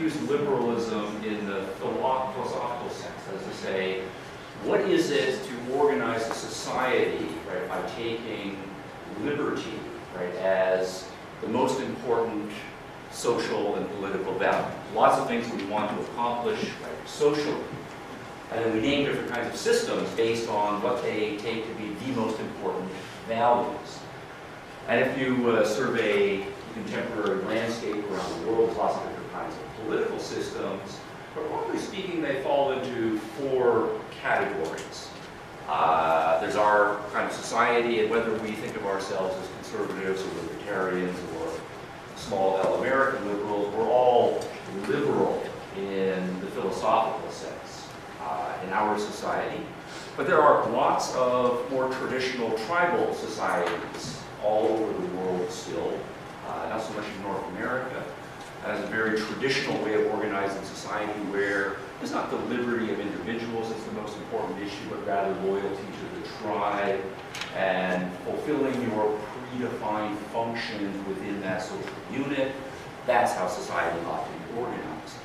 use liberalism in the philosophical sense, that is to say, what is it to organize a society, right, by taking liberty, right, as the most important social and political value. Lots of things we want to accomplish, right, socially. And then we name different kinds of systems based on what they take to be the most important values. And if you survey the contemporary landscape around the world, there's lots of different kinds of political systems, but broadly speaking, they fall into four categories. There's our kind of society, and whether we think of ourselves as conservatives or libertarians or small L American liberals, we're all liberal in the philosophical sense in our society. But there are lots of more traditional tribal societies all over the world still, not so much in North America. That is a very traditional way of organizing society where it's not the liberty of individuals that's the most important issue, but rather loyalty to the tribe and fulfilling your predefined functions within that social unit. That's how society ought to be organized.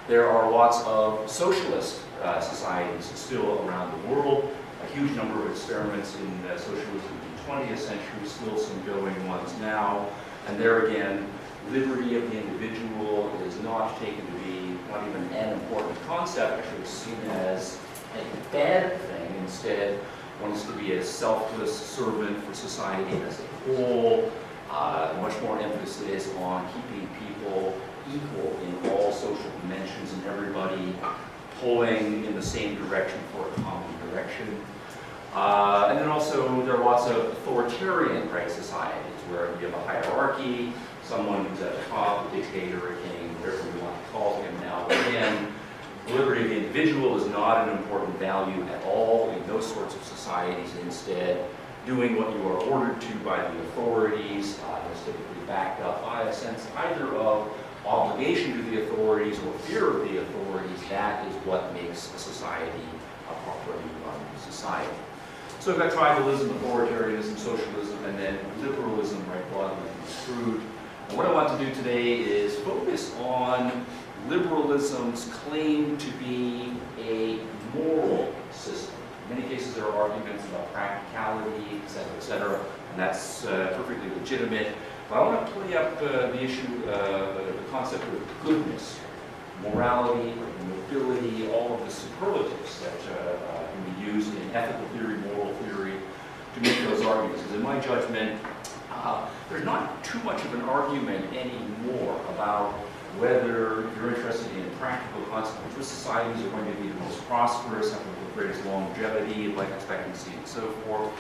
There are lots of socialist societies still around the world, a huge number of experiments in socialism in the 20th century, still some going ones now, and there again, liberty of the individual is not taken to be not even an important concept, actually seen as a bad thing. Instead, one is to be a selfless servant for society as a whole. Much more emphasis on keeping people equal in all social dimensions and everybody pulling in the same direction for a common direction. And then also there are lots of authoritarian societies where you have a hierarchy, someone who's at the top, a dictator, a king, whatever we want to call him now. But again, liberty of the individual is not an important value at all in those sorts of societies. Instead, doing what you are ordered to by the authorities is typically backed up by a sense either of obligation to the authorities or fear of the authorities. That is what makes a society a properly run society. So we've got tribalism, authoritarianism, socialism, and then liberalism, right, broadly construed. And what I want to do today is focus on liberalism's claim to be a moral system. In many cases, there are arguments about practicality, et cetera, and that's perfectly legitimate. But I want to play up the issue, the concept of goodness, morality, nobility, all of the superlatives that can be used in ethical theory, moral theory, to make those arguments. Because in my judgment, there's not too much of an argument anymore about whether you're interested in practical consequences, which societies are going to be the most prosperous, have the greatest longevity, life expectancy, and so forth.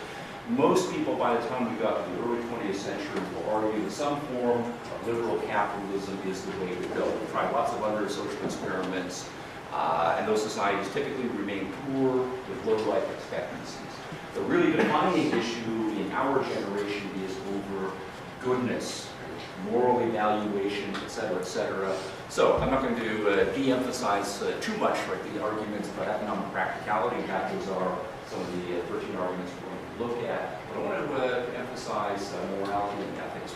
Most people, by the time we got to the early 20th century, will argue that some form of liberal capitalism is the way to go. We've tried lots of other social experiments, and those societies typically remain poor with low life expectancies. The really defining issue in our generation is over goodness, moral evaluation, et cetera, et cetera. So I'm not going to de-emphasize too much the arguments about economic practicality. In fact, those are some of the 13 arguments we're going to look at. But I wanted to emphasize morality and ethics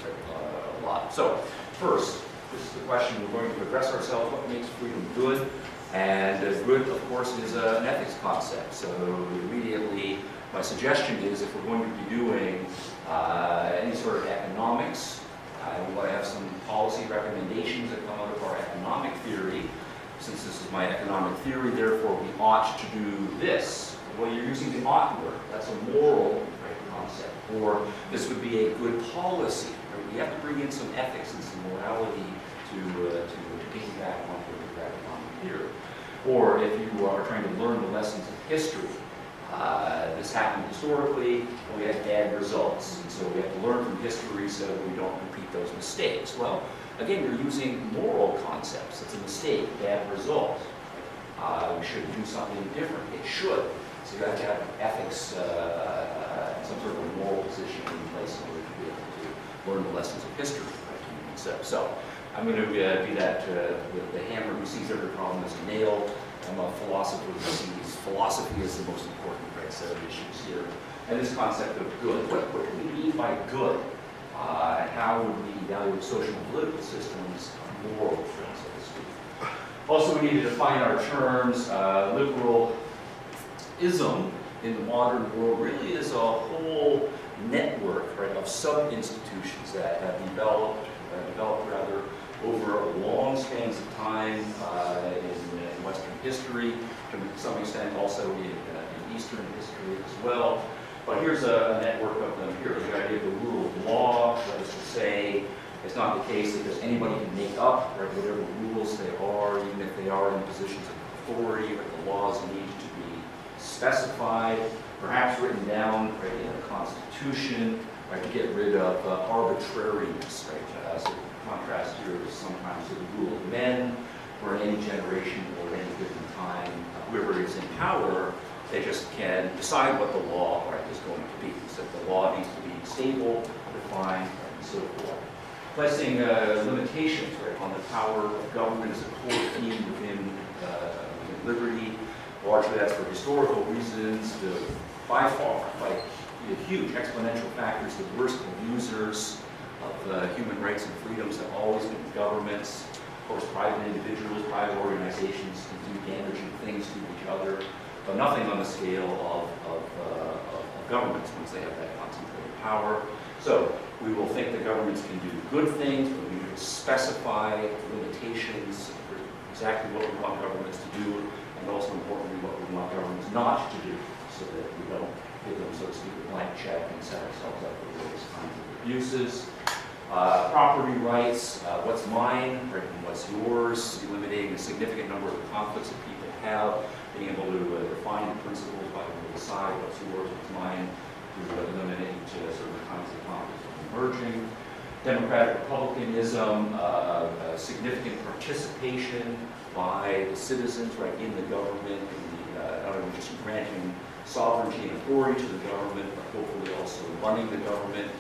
a lot. So first, this is the question we're going to address ourselves: what makes freedom good? And good, of course, is an ethics concept. So immediately, my suggestion is if we're going to be doing any sort of economics, we want to have some policy recommendations that come out of our economic theory. Since this is my economic theory, therefore we ought to do this. Well, you're using the ought word. That's a moral concept. Or this would be a good policy. We have to bring in some ethics and some morality to piggyback onto the economic theory. Or if you are trying to learn the lessons of history, this happened historically, and we had bad results. And so we have to learn from history so we don't repeat those mistakes. Well, again, you're using moral concepts. It's a mistake, bad result. We should do something different. It should. So you have to have ethics, some sort of a moral position in place in order to be able to learn the lessons of history. So I'm going to be that the hammer who sees every problem as a nail. I'm a philosopher who sees philosophy as the most important set of issues here. And this concept of good. What do we mean by good? And how would we evaluate social and political systems moral, so to speak? Also, we need to define our terms. Liberalism in the modern world really is a whole network, right, of sub-institutions that have developed over long spans of time in Western history, to some extent also in Eastern history as well. But here's a network of them here. The idea of the rule of law, that is to say, it's not the case that just anybody can make up, right, whatever rules they are, even if they are in positions of authority, but the laws need to be specified, perhaps written down, right, in a constitution, right, to get rid of arbitrariness, right. So contrast here is sometimes to the rule of men, where in any generation or at any given time, whoever is in power, they just can decide what the law, right, is going to be. So the law needs to be stable, defined, right, and so forth. Placing limitations, right, on the power of government as a core theme within liberty. Largely that's for historical reasons. By far, by huge exponential factors, the worst abusers of human rights and freedoms have always been governments. Of course, private individuals, private organizations can do damaging things to each other, but nothing on the scale of governments once they have that concentrated power. So we will think that governments can do good things, but we will specify limitations for exactly what we want governments to do, and also importantly, what we want governments not to do, so that we don't give them, so to speak, a blank check and set ourselves up for various kinds of abuses. Property rights, what's mine, right, and what's yours, eliminating a significant number of conflicts that people have, being able to define the principles by which we decide what's yours, what's mine, to eliminate certain kinds of conflicts from emerging. Democratic republicanism, significant participation by the citizens, right, in the government, not only just granting sovereignty and authority to the government, but hopefully also running the government,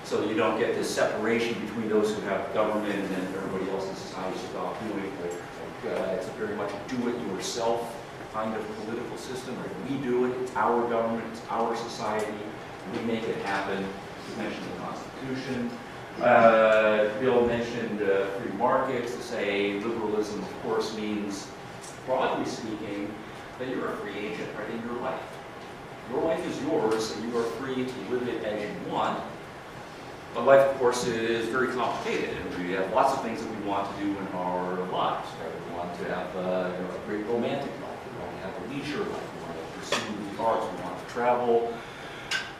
so that you don't get this separation between those who have government and then everybody else in society is about doing it. It's a very much do-it-yourself kind of political system. Right? We do it, it's our government, it's our society, we make it happen. We mentioned the Constitution. Bill mentioned free markets. To say liberalism, of course, means, broadly speaking, that you're a free agent, right, in your life. Your life is yours, and you are free to live it as you want. But life, of course, is very complicated, and we have lots of things that we want to do in our lives. Right? We want to have a great romantic life. We want to have a leisure life. We want to pursue the arts. We want to travel.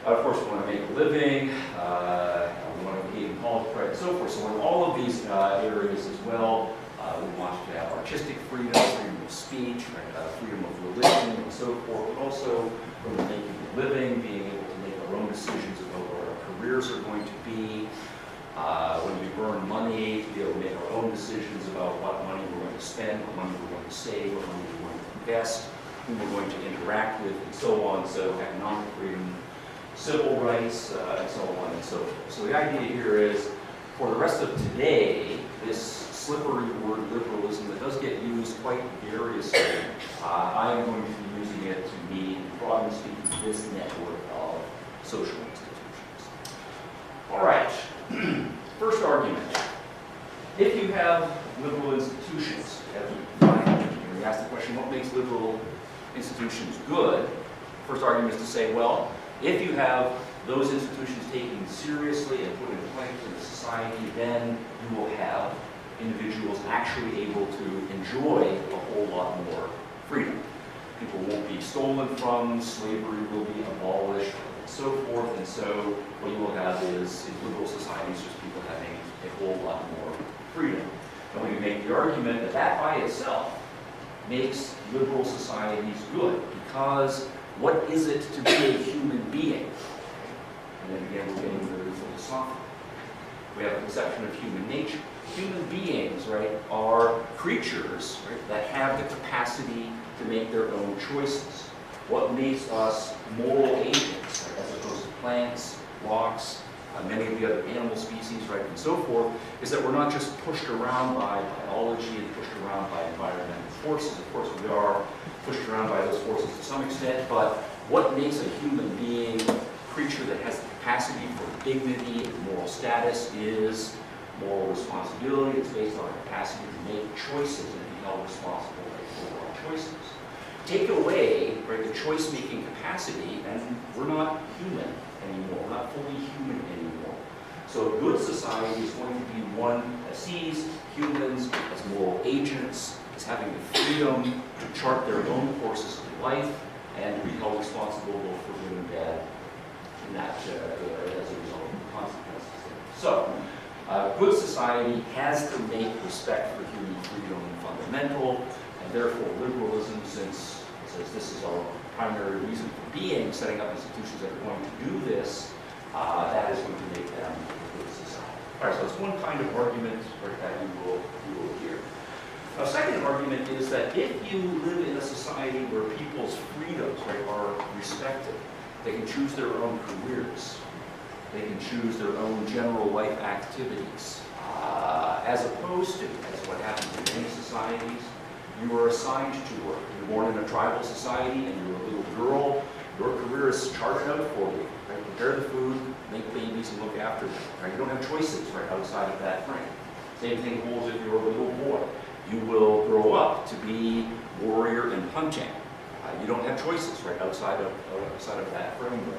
Of course, we want to make a living. We want to engage in politics, right, and so forth. So in all of these areas as well, we want to have artistic freedom, freedom of speech, right, freedom of religion, and so forth, but also from making a living, being able to make our own decisions about what our careers are going to be. When we earn money, to be able to make our own decisions about what money we're going to spend, what money we're going to save, what money we're going to invest, who we're going to interact with, and so on. So economic freedom, civil rights, and so on and so forth. So the idea here is, for the rest of today, this slippery word liberalism that does get used quite variously, I am going to be using it to mean, broadly speaking, this network of social institutions. All right, first argument. If you have liberal institutions, as we define, we ask the question, what makes liberal institutions good? First argument is to say, well, if you have those institutions taken seriously and put in place in society, then you will have individuals actually able to enjoy a whole lot more freedom. People won't be stolen from, slavery will be abolished, and so forth. And so what you will have is, in liberal societies, just people having a whole lot more freedom. And we can make the argument that that by itself makes liberal societies good, because what is it to be a human being? And then again, we're getting very philosophical. We have a conception of human nature. Human beings, right, are creatures, right, that have the capacity to make their own choices. What makes us moral agents, right, as opposed to plants, rocks, many of the other animal species, right, and so forth, is that we're not just pushed around by biology and pushed around by environmental forces. Of course, we are pushed around by those forces to some extent, but what makes a human being a creature that has the capacity for dignity and moral status is moral responsibility. It's based on a capacity to make choices and be held responsible for our choices. Take away, right, the choice-making capacity, and we're not human anymore. We're not fully human anymore. So a good society is going to be one that sees humans as moral agents, as having the freedom to chart their own courses of life, and to be held responsible both for good and bad in that, as a result of the consequences. So, a good society has to make respect for human freedom fundamental, and therefore liberalism, since it says this is our primary reason for being, setting up institutions that are going to do this, that is going to make them a good society. All right, so that's one kind of argument that you will hear. A second argument is that if you live in a society where people's freedoms, right, are respected, they can choose their own careers, they can choose their own general life activities, as opposed to, as what happens in many societies, you are assigned to work. You're born in a tribal society and you're a little girl, your career is charted out for you. Right? Prepare the food, make babies, and look after them. Right? You don't have choices right outside of that frame. Same thing holds if you're a little boy. You will grow up to be warrior and hunting. You don't have choices right outside of that framework.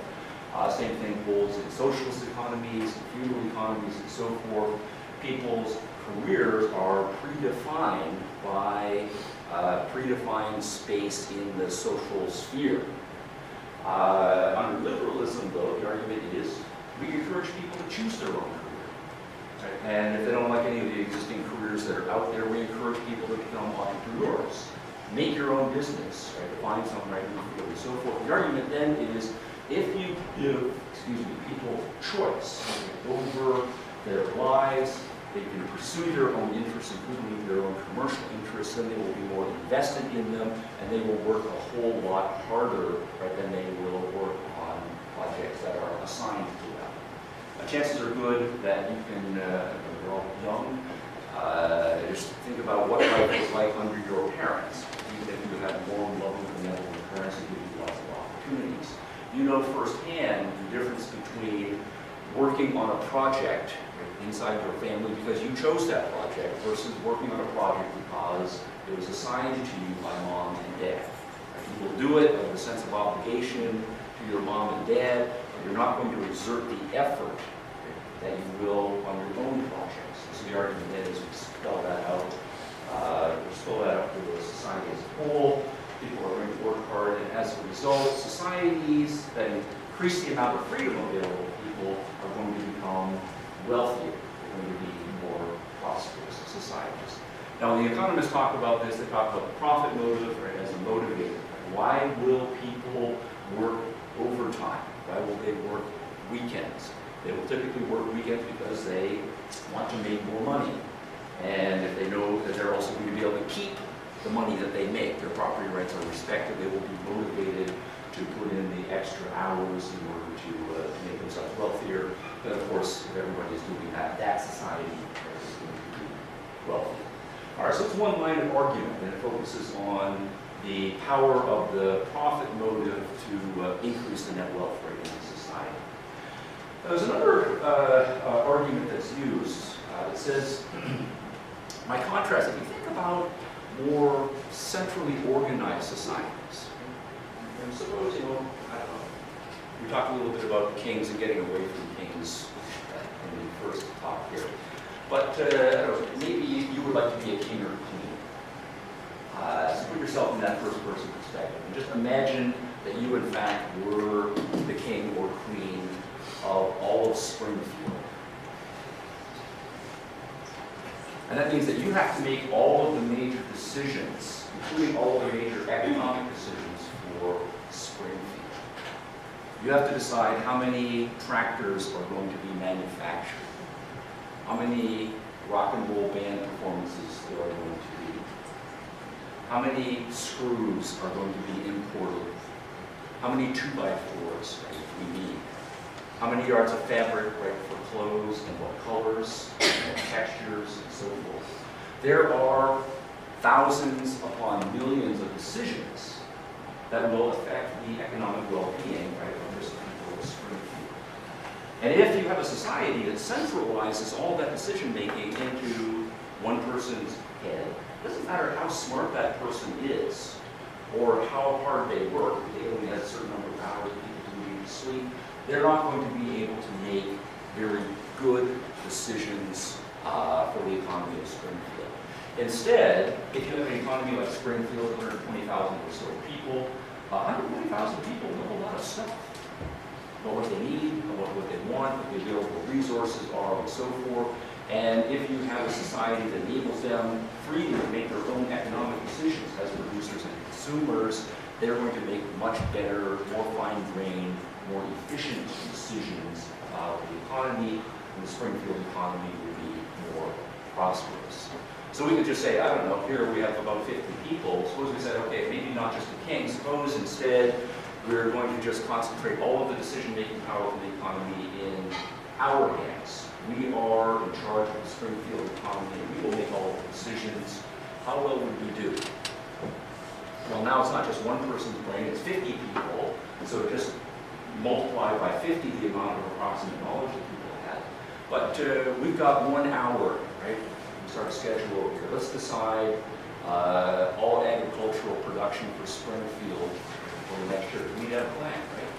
Same thing holds in socialist economies, feudal economies, and so forth. People's careers are predefined by predefined space in the social sphere. Under liberalism, though, the argument is we encourage people to choose their own career. Right? And if they don't like any of the existing careers that are out there, we encourage people to become entrepreneurs. Make your own business, right? Find some right in the field and so forth. The argument then is if you give, people choice over their lives, they can pursue their own interests, including their own commercial interests, then they will be more invested in them, and they will work a whole lot harder, right, than they will work on projects that are assigned to them. Chances are good that you can, when you're all young, just think about what life was like under your parents. Even if you had warm, loving, benevolent parents who give you lots of opportunities. You know firsthand the difference between working on a project inside your family because you chose that project versus working on a project because it was assigned to you by mom and dad. You will do it with a sense of obligation to your mom and dad, but you're not going to exert the effort that you will on your own projects. So the argument then is we spell that out. We spell that out for the society as a whole. People are going to work hard, and as a result, societies that increase the amount of freedom available to people are going to become wealthier. They're going to be more prosperous societies. Now, when the economists talk about this, they talk about the profit motive, right, as a motivator. Why will people work overtime? Why will they work weekends? They will typically work weekends because they want to make more money. And if they know that they're also going to be able to keep the money that they make, their property rights are respected, they will be motivated to put in the extra hours in order to make themselves wealthier. But of course, if everybody is doing that, that society is going to be wealthy. All right, so it's one line of argument, and it focuses on the power of the profit motive to increase the net wealth rate in the society. There's another argument that's used that says, by contrast, if you think about more centrally organized societies, and suppose, I don't know, we talked a little bit about kings and getting away from kings in the first talk here, but maybe you would like to be a king or a queen. So put yourself in that first-person perspective, and just imagine that you, in fact, were the king or queen of all of Springfield. And that means that you have to make all of the major decisions, including all of the major economic decisions for Springfield. You have to decide how many tractors are going to be manufactured, how many rock and roll band performances there are going to be, how many screws are going to be imported, how many 2x4s we need, how many yards of fabric, right, for clothes, and what colors, and textures, and so forth. There are thousands upon millions of decisions that will affect the economic well-being, right, of this people of Springfield. And if you have a society that centralizes all that decision-making into one person's head, it doesn't matter how smart that person is or how hard they work, they only have a certain number of hours people do need to sleep, they're not going to be able to make very good decisions for the economy of Springfield. Instead, if you have an economy like Springfield, 120,000 or so people, 120,000 people know a lot of stuff. Know what they need, know what they want, what the available resources are, and so forth. And if you have a society that enables them freely to make their own economic decisions as producers and consumers, they're going to make much better, more fine-grained, more efficient decisions about the economy, and the Springfield economy will be more prosperous. So we could just say, I don't know, here we have about 50 people. Suppose we said, okay, maybe not just a king. Suppose instead we're going to just concentrate all of the decision-making power of the economy in our hands. We are in charge of the Springfield economy, and we will make all of the decisions. How well would we do? Well, now it's not just one person's brain, it's 50 people. So just multiply by 50 the amount of approximate knowledge that people have. But we've got 1 hour, right? We start a schedule over here. Let's decide all agricultural production for Springfield for the next year. We have a plan, right?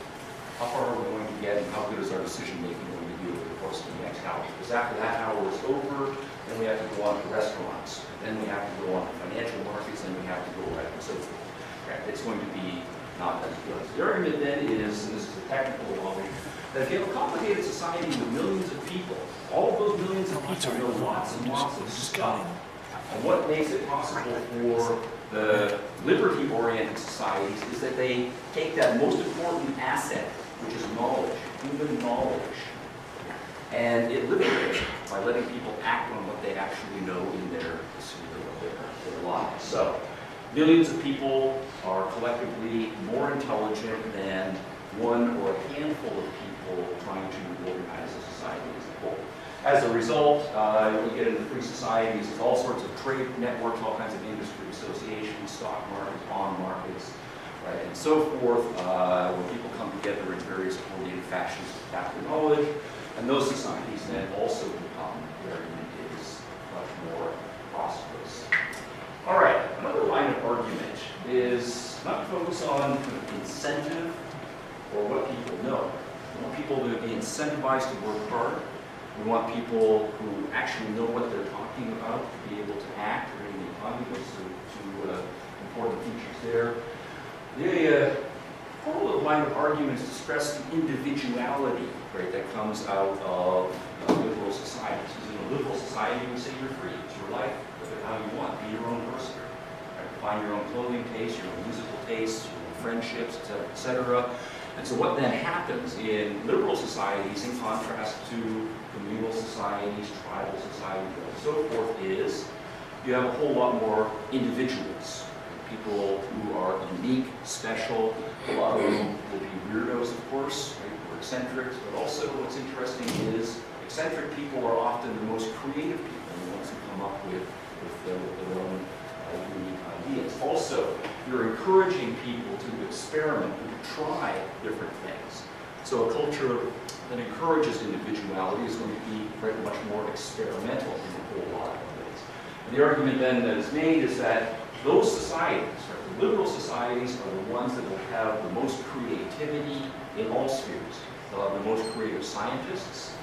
How far are we going to get, and how good is our decision-making going to be over the course of the next hour? Because after that hour is over, then we have to go on to restaurants. Then we have to go on to financial markets, and we have to go right and so forth. Right? It's going to be not as good. The argument then is, and this is a technical knowledge, that if you have a complicated society with millions of people, all of those millions of people know lots and lots of stuff. And what makes it possible for the liberty-oriented societies is that they take that most important asset, which is knowledge, human knowledge, and it liberates it by letting people act on what they actually know in their lives. So, millions of people are collectively more intelligent than one or a handful of people trying to organize a society as a whole. As a result, we get into free societies, there's all sorts of trade networks, all kinds of industry associations, stock markets, bond markets, right, and so forth, where people come together in various coordinated fashions to gather knowledge, and those societies then also become where it is much more prosperous. All right, another line of argument is not to focus on incentive or what people know. We want people to be incentivized to work hard. We want people who actually know what they're talking about to be able to act during the economy. Those are two important features there. The whole line of arguments to stress the individuality, right, that comes out of liberal societies. Because in a liberal society, we say you're free. It's your life. Live it how you want. Be your own person. Right? Find your own clothing taste, your own musical tastes, your own friendships, etc., etc. And so what then happens in liberal societies, in contrast to communal societies, tribal societies, and so forth, is you have a whole lot more individuals, people who are unique, special. A lot of them will be weirdos, of course, right, or eccentrics, but also what's interesting is eccentric people are often the most creative people, the ones who come up with their own unique ideas. Also, you're encouraging people to experiment, to try different things. So a culture that encourages individuality is going to be very much more experimental in a whole lot of ways. And the argument then that is made is that those societies, right, the liberal societies, are the ones that will have the most creativity in all spheres. They'll have the most creative scientists.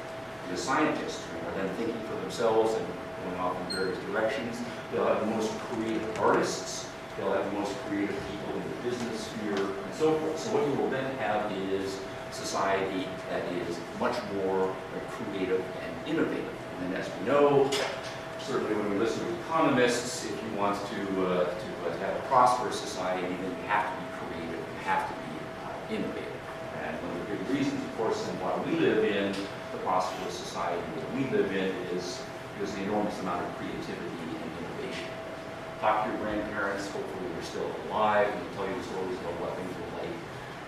The scientists are then thinking for themselves and going off in various directions. They'll have the most creative artists. They'll have the most creative people in the business sphere, and so forth. So what you will then have is a society that is much more creative and innovative. And then, as we know, certainly when we listen to economists, if you want to have a prosperous society, then you have to be creative, you have to be innovative. And one of the big reasons, of course, and why we live in the prosperous society that we live in is because the enormous amount of creativity and innovation. Talk to your grandparents, hopefully they're still alive, and they'll tell you the stories about what things were like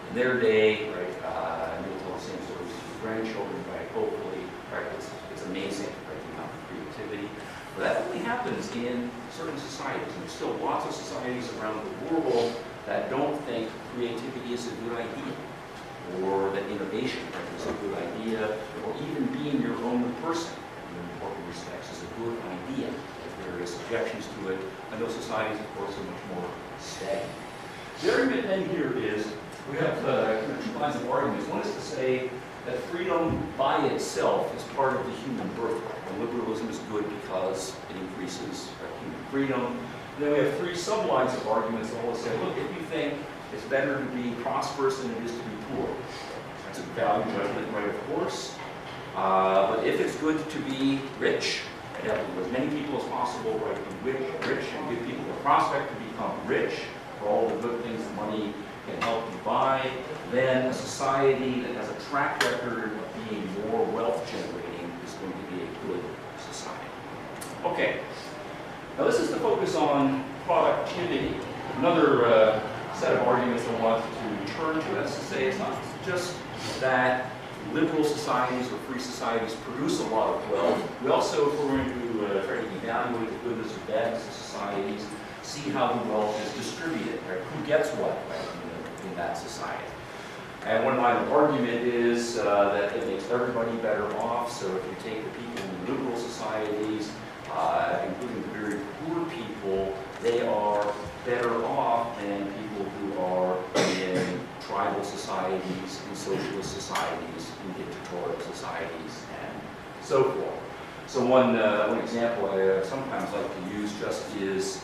in their day, right? And you'll tell the same stories to your grandchildren, right? Hopefully, right? It's amazing, right? The amount of creativity. But that only happens in certain societies. And there's still lots of societies around the world that don't think creativity is a good idea, or that innovation, right, is a good idea, or societies, of course, are much more stagnant. The argument then here is, we have two lines of arguments. One is to say that freedom by itself is part of the human birthright. And liberalism is good because it increases human freedom. And then we have three sublines of arguments that all say, look, if you think it's better to be prosperous than it is to be poor, that's a value judgment, right, of course. But if it's good to be rich, and have as many people as possible, right, to be rich and give people the prospect to become rich for all the good things that money can help you buy, then a society that has a track record of being more wealth generating is going to be a good society. Okay, now this is the focus on productivity. Another set of arguments I want to turn to. That's to say, it's not just that liberal societies or free societies produce a lot of wealth. We also, if we're going to try to evaluate the goodness or badness of societies, see how the wealth is distributed, right? Who gets what, right, in that society. And one line of argument is that it makes everybody better off. So if you take the people in liberal societies, including the very poor people, they are better off than people who are in tribal societies, in socialist societies, in dictatorial societies, and so forth. So one example I sometimes like to use just is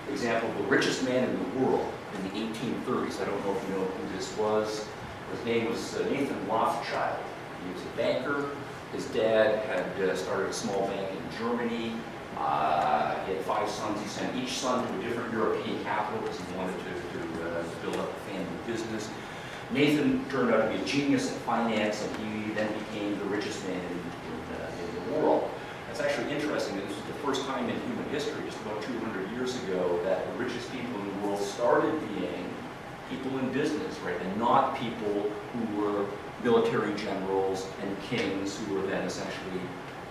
example of the richest man in the world in the 1830s. I don't know if you know who this was. His name was Nathan Rothschild. He was a banker. His dad had started a small bank in Germany. He had 5 sons. He sent each son to a different European capital because he wanted to build up a family business. Nathan turned out to be a genius at finance, and he then became the richest man in the world. It's actually interesting that this was the first time in human history, just about 200 years ago, that the richest people in the world started being people in business, right, and not people who were military generals and kings who were then essentially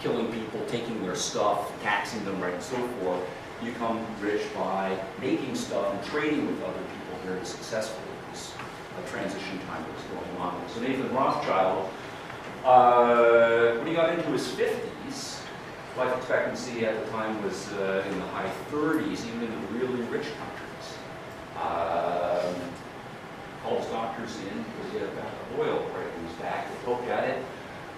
killing people, taking their stuff, taxing them, right, and so forth. You become rich by making stuff and trading with other people very successfully. It was a transition time that was going on. So Nathan Rothschild, when he got into his 50s, life expectancy at the time was in the high 30s, even in the really rich countries. Called his doctors in to get a back of oil right in his back. They poked at it.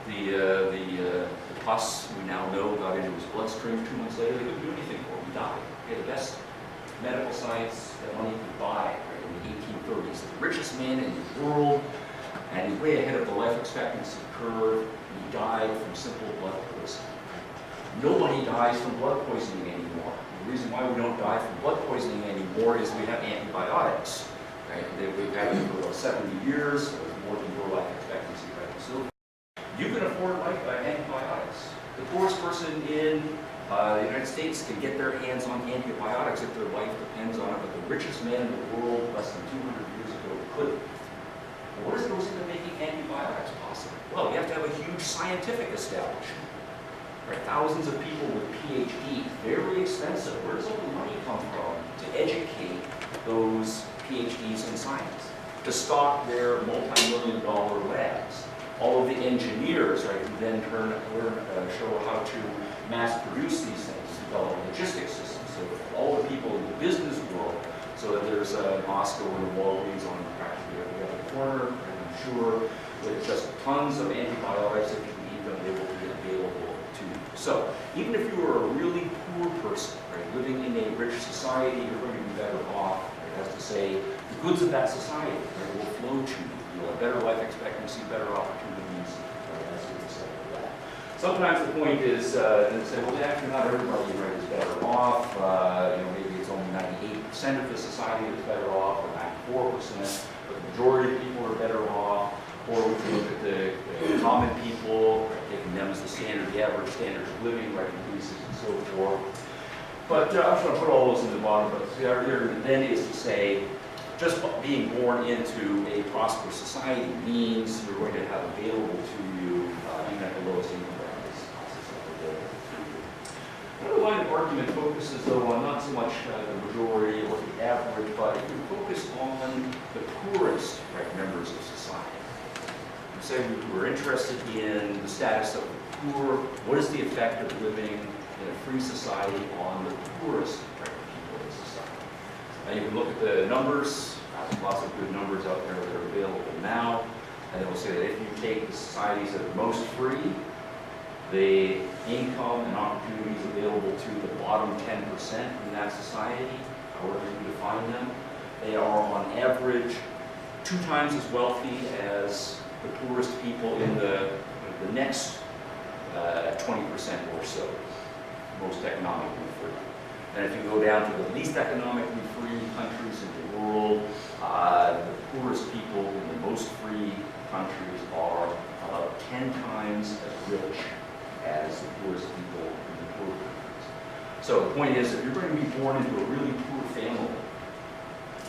The pus, we now know, got into his bloodstream. 2 months later, they couldn't do anything for him. He died. He had the best medical science that money could buy right in the 1830s. The richest man in the world, and he's way ahead of the life expectancy curve. He died from simple blood poisoning. Nobody dies from blood poisoning anymore. The reason why we don't die from blood poisoning anymore is we have antibiotics. Right? We've had it for about 70 years, so it's more than your life expectancy. Right? So you can afford antibiotics. The poorest person in the United States can get their hands on antibiotics if their life depends on it, but the richest man in the world less than 200 years ago couldn't. What is goes into making antibiotics possible? Well, you have to have a huge scientific establishment. Right? Thousands of people with PhDs, very expensive. Where does all the money come from to educate those PhDs in science? To stock their multi-million-dollar labs. All of the engineers, right, who then show how to mass produce these things, develop logistics systems. So all the people in the business world, so that there's an Costco and a Walgreens on practically every other corner, and I'm sure with just tons of antibiotics that you need them, they will be available to you. So even if you are a really poor person, right, living in a rich society, you're going to be better off. Right? That's to say, the goods of that society, right, will flow to you. You'll have better life expectancy, better opportunities, right, as a result of that. Sometimes the point is to say, well, actually not everybody, right, is better off. Maybe it's only 98% of the society is better off, or 94%, but the majority of people are better off. Or we can look at the common people, right, taking them as the standard, the average standard of living, right, increases and so forth. But I'm just going to put all those in the bottom. But the argument then is to say, just being born into a prosperous society means you're going to have available to you, even at the lowest income brackets, Another line of argument focuses, though, on not so much the majority or the average, but it can focus on the poorest, right, members of society. Say we're interested in the status of the poor. What is the effect of living in a free society on the poorest people in society. And you can look at the numbers. There's lots of good numbers out there that are available now. And it will say that if you take the societies that are most free, the income and opportunities available to the bottom 10% in that society, however you define them, they are on average 2 times as wealthy as the poorest people in the next 20% or so, most economically free. And if you go down to the least economically free countries in the world, the poorest people in the most free countries are about 10 times as rich as the poorest people in the poor countries. So the point is, if you're going to be born into a really poor family,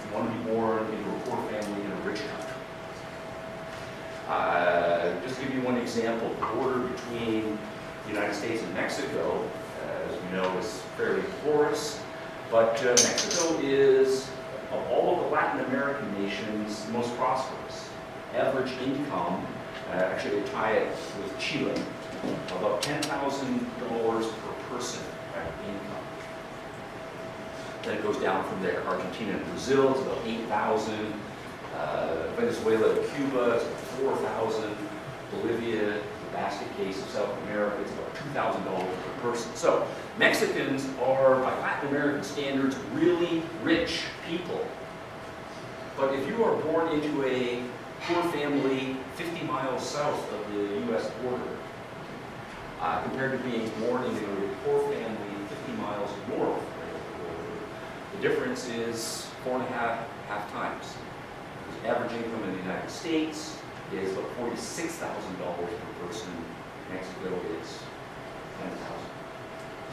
you want to be born into a poor family in a rich country. Just to give you one example, the border between the United States and Mexico, as we know, is fairly porous, but Mexico is, of all of the Latin American nations, the most prosperous. Average income, actually they tie it with Chile, about $10,000 per person income. Then it goes down from there. Argentina and Brazil is about 8,000. Venezuela and Cuba is about 4,000. Bolivia, the basket case of South America, is about $2,000 per person. So Mexicans are, by Latin American standards, really rich people. But if you are born into a poor family 50 miles south of the U.S. border, compared to being born into a poor family 50 miles north of the border, the difference is 4.5 times. The average income in the United States is about $46,000 per person. Mexico is $10,000.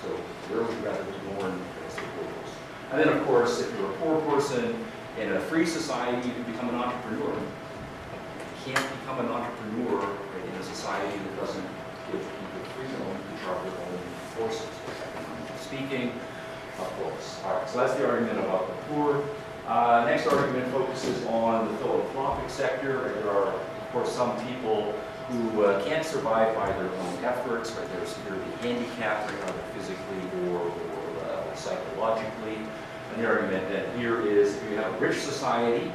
So where would you rather be born as a poor person? And then, of course, if you're a poor person in a free society, you can become an entrepreneur. You can't become an entrepreneur in a society that doesn't give people freedom to chart their own forces, economically speaking, of course. All right, so that's the argument about the poor. Next argument focuses on the philanthropic sector. There are, of course, some people who can't survive by their own efforts, right? They're severely handicapped, either physically or psychologically. And the argument that here is, if you have a rich society,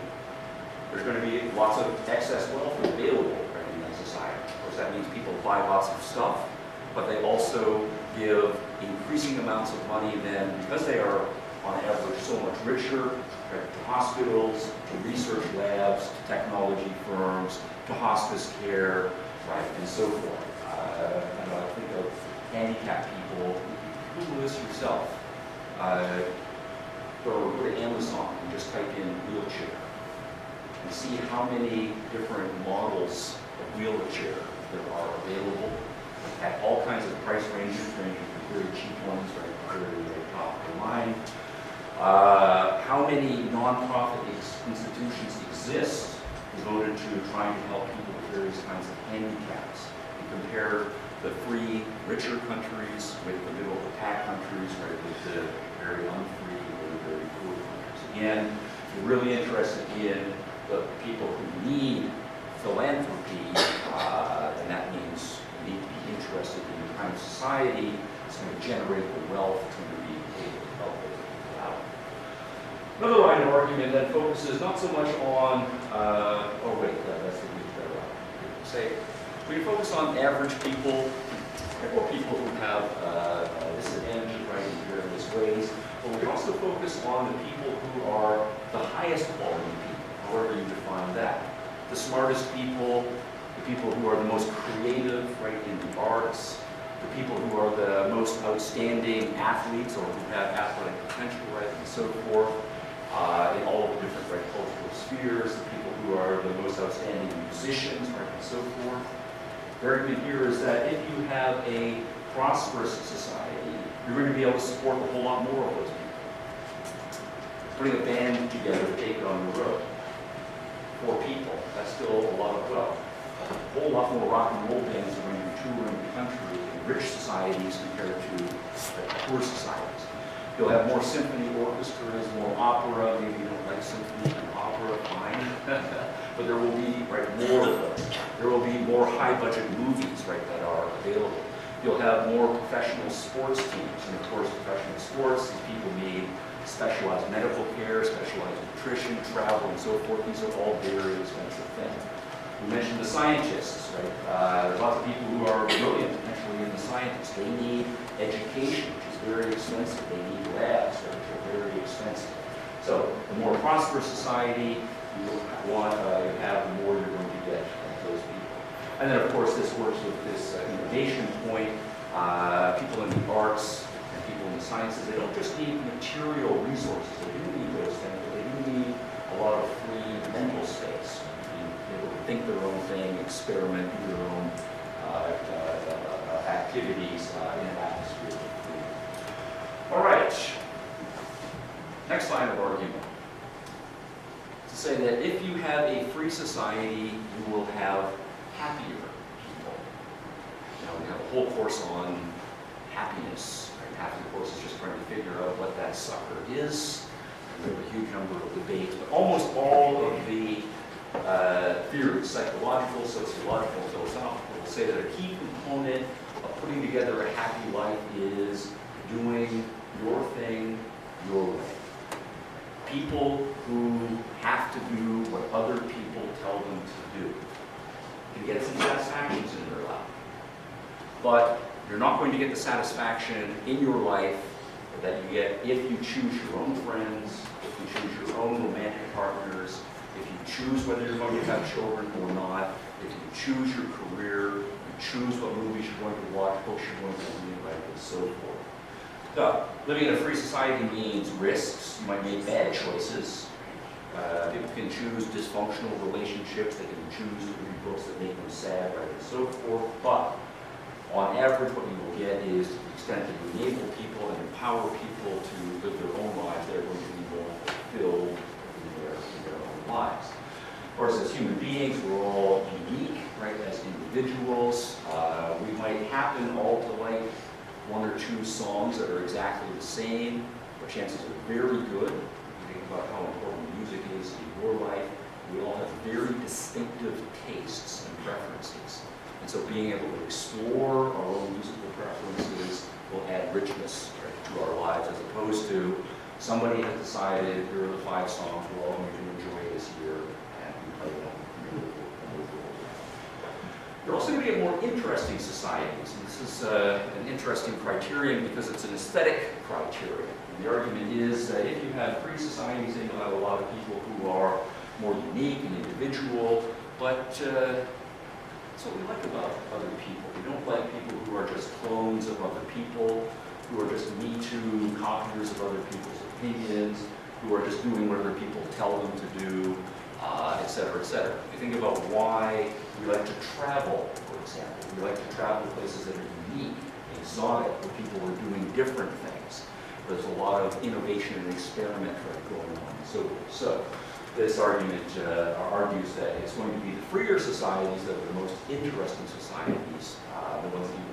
there's going to be lots of excess wealth available in that society. Of course, that means people buy lots of stuff, but they also give increasing amounts of money then, because they are on average so much richer, right, to hospitals, to research labs, to technology firms, to hospice care, right, and so forth. And I think of handicapped people. Google this yourself. Go to Amazon and just type in wheelchair and see how many different models of wheelchair there are available at all kinds of price ranges, ranging from very cheap ones right to very top of the line. How many nonprofit institutions exist devoted to trying to help people with various kinds of handicaps? You compare the free, richer countries with the middle of the pack countries, right, with the very unfree or the very poor countries. Again, if you're really interested in the people who need philanthropy, and that means you need to be interested in the kind of society that's going to generate the wealth that's going to be able to help those people out. Another line of argument that focuses not so much on, that's the week that I say. We focus on average people, or people who have disadvantages, right, in various ways, but we also focus on the people who are the highest quality people, however you define that. The smartest people, the people who are the most creative, right, in the arts, the people who are the most outstanding athletes or who have athletic potential, right, and so forth, in all of the different, right, cultural spheres, the people who are the most outstanding musicians, right, and so forth. The argument here is that if you have a prosperous society, you're going to be able to support a whole lot more of those people. Putting a band together to take it on the road. 4 people, that's still a lot of wealth. A whole lot more rock and roll bands are going to be touring the country in rich societies compared to poor societies. You'll have more symphony orchestras, more opera. Maybe you don't like symphony and opera, fine. But there will be, right, more of those. There will be more high-budget movies, right, that are available. You'll have more professional sports teams, and of course professional sports, these people need specialized medical care, specialized nutrition, travel, and so forth. These are all very expensive things. We mentioned the scientists, right? There's lots of people who are brilliant, potentially in the scientists. They need education, which is very expensive. They need labs, which are very expensive. So the more prosperous society you have, the more you're going to get from those people. And then, of course, this works with this innovation point. People in the arts and people in the sciences, they don't just need material resources. They do need those things, but they do need a lot of free mental space. Be able to think their own thing, experiment, do their own activities in an atmosphere of freedom. All right. Next line of argument. To say that if you have a free society, you will have happier people. Now we have a whole course on happiness. Right? Half of the course is just trying to figure out what that sucker is. We have a huge number of debates, but almost all of the theories, psychological, sociological, philosophical, will say that a key component of putting together a happy life is doing your thing your way. People who have to do what other people tell them to do can get some satisfactions in their life. But you're not going to get the satisfaction in your life that you get if you choose your own friends, if you choose your own romantic partners, if you choose whether you're going to have children or not, if you choose your career, you choose what movies you're going to watch, books you're going to read, and so forth. So, living in a free society means risks. You might make bad choices. People can choose dysfunctional relationships. They can choose to read books that make them sad, right, and so forth. But on average, what you will get is, to the extent that you enable people and empower people to live their own lives, they're going to be more fulfilled in their own lives. Of course, as human beings, we're all unique, right, as individuals. We might happen all to like one or two songs that are exactly the same, but chances are very good. If you think about how important music is in your life, we all have very distinctive tastes and preferences. And so being able to explore our own musical preferences will add richness, right, to our lives, as opposed to somebody has decided, here are the 5 songs we're all going to enjoy this year, and we play them. You're also going to get more interesting societies. And this is an interesting criterion because it's an aesthetic criterion. And the argument is that if you have free societies, then you'll have a lot of people who are more unique and individual, but that's what we like about other people. We don't like people who are just clones of other people, who are just Me Too copiers of other people's opinions, who are just doing what other people tell them to do, et cetera, et cetera. If you think about why we like to travel, for example, we like to travel to places that are unique, exotic, where people are doing different things. There's a lot of innovation and experiment going on and so forth. So this argument argues that it's going to be the freer societies that are the most interesting societies, the ones that you